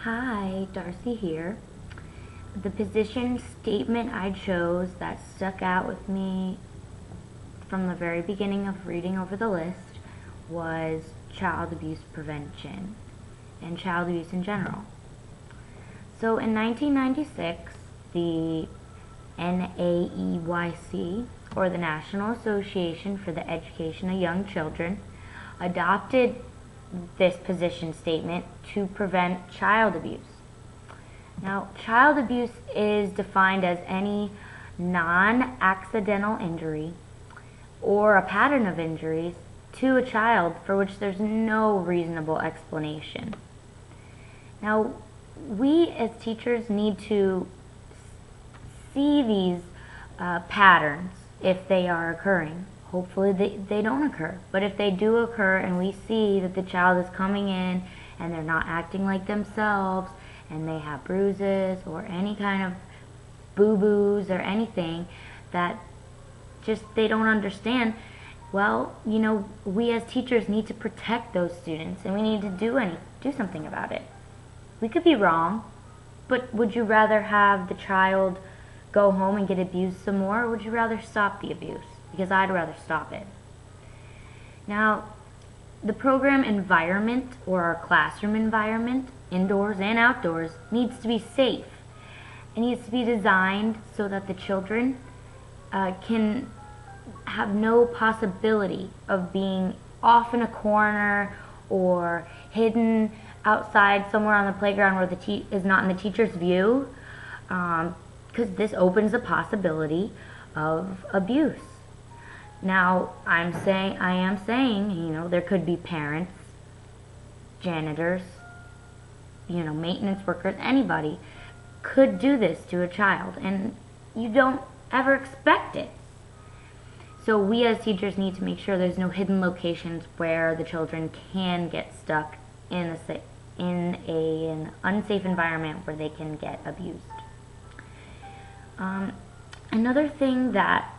Hi, Darcy here. The position statement I chose that stuck out with me from the very beginning of reading over the list was child abuse prevention and child abuse in general. So in 1996, the NAEYC, or the National Association for the Education of Young Children, adopted this position statement to prevent child abuse. Now, child abuse is defined as any non-accidental injury or a pattern of injuries to a child for which there's no reasonable explanation. Now, we as teachers need to see these patterns if they are occurring. Hopefully they don't occur, but if they do occur and we see that the child is coming in and they're not acting like themselves and they have bruises or any kind of boo-boos or anything that just they don't understand, well, we as teachers need to protect those students and we need to do something about it. We could be wrong, but would you rather have the child go home and get abused some more, or would you rather stop the abuse? Because I'd rather stop it. Now, the program environment, or our classroom environment, indoors and outdoors, needs to be safe. It needs to be designed so that the children can have no possibility of being off in a corner or hidden outside somewhere on the playground where is not in the teacher's view, because this opens the possibility of abuse. Now, I am saying, there could be parents, janitors, maintenance workers, anybody could do this to a child, and you don't ever expect it. So we as teachers need to make sure there's no hidden locations where the children can get stuck in an unsafe environment where they can get abused. Another thing that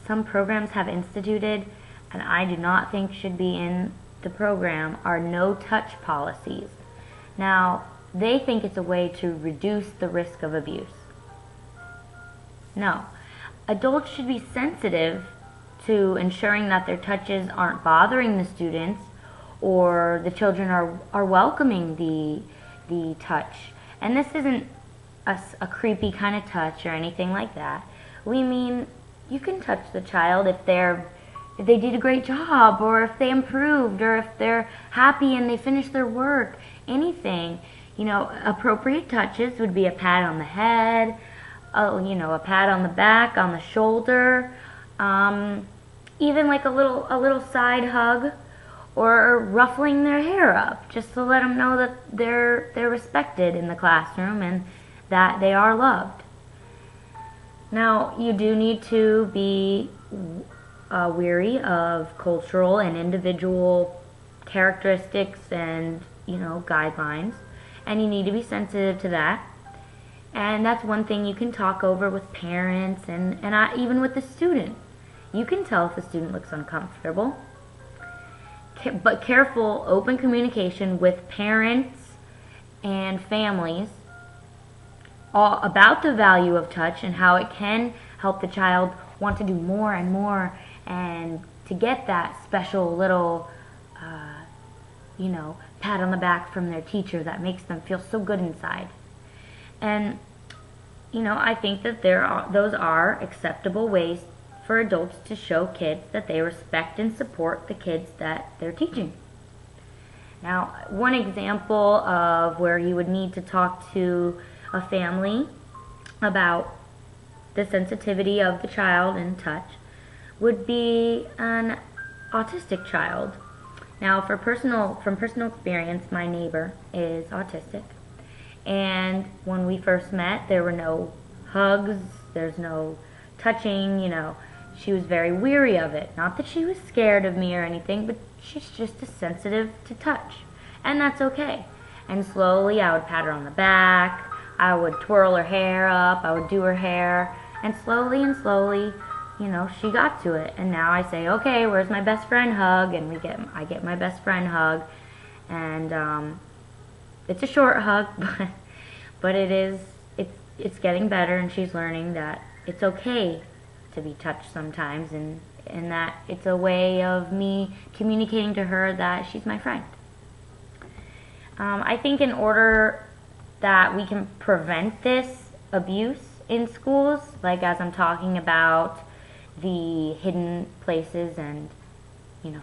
some programs have instituted, and I do not think should be in the program, are no-touch policies. Now, they think it's a way to reduce the risk of abuse. No. Adults should be sensitive to ensuring that their touches aren't bothering the students or the children are welcoming the touch. And this isn't a creepy kind of touch or anything like that. We mean you can touch the child if they did a great job, or if they improved, or if they're happy and they finished their work. Anything. Appropriate touches would be a pat on the head, a pat on the back, on the shoulder, even like a little side hug, or ruffling their hair up, just to let them know that they're respected in the classroom and that they are loved. Now, you do need to be wary of cultural and individual characteristics and, guidelines, and you need to be sensitive to that. And that's one thing you can talk over with parents and even with the student. You can tell if the student looks uncomfortable. But careful, open communication with parents and families about the value of touch and how it can help the child want to do more and more and to get that special little, pat on the back from their teacher that makes them feel so good inside. And, I think that those are acceptable ways for adults to show kids that they respect and support the kids that they're teaching. Now, one example of where you would need to talk to a family about the sensitivity of the child and touch would be an autistic child. Now, from personal experience, my neighbor is autistic, and when we first met, there were no hugs, there's no touching, She was very weary of it. Not that she was scared of me or anything, but she's just as sensitive to touch, and that's okay. And slowly I would pat her on the back, I would twirl her hair up, I would do her hair, and slowly, she got to it. And now I say, okay, where's my best friend hug? And I get my best friend hug. And It's a short hug, but it's getting better, and she's learning that it's okay to be touched sometimes, and that it's a way of me communicating to her that she's my friend. I think in order that we can prevent this abuse in schools, like as I'm talking about the hidden places and,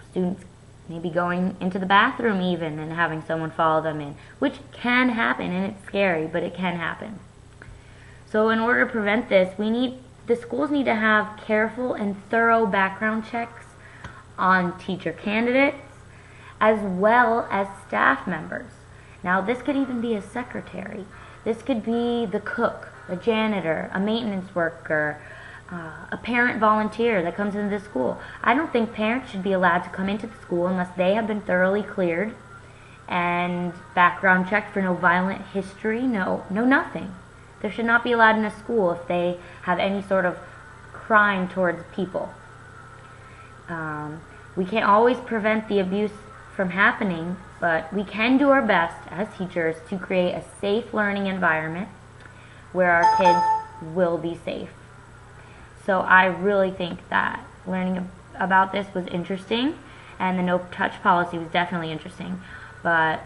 students maybe going into the bathroom even and having someone follow them in, which can happen, and it's scary, but it can happen. So in order to prevent this, the schools need to have careful and thorough background checks on teacher candidates as well as staff members. Now, this could even be a secretary. This could be the cook, a janitor, a maintenance worker, a parent volunteer that comes into the school. I don't think parents should be allowed to come into the school unless they have been thoroughly cleared and background checked for no violent history, no nothing. They should not be allowed in a school if they have any sort of crime towards people. We can't always prevent the abuse from happening, but we can do our best as teachers to create a safe learning environment where our kids will be safe. So I really think that learning about this was interesting, and the no-touch policy was definitely interesting, but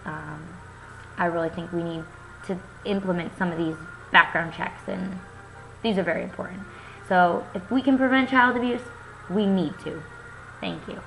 I really think we need to implement some of these background checks, and these are very important. So if we can prevent child abuse, we need to. Thank you.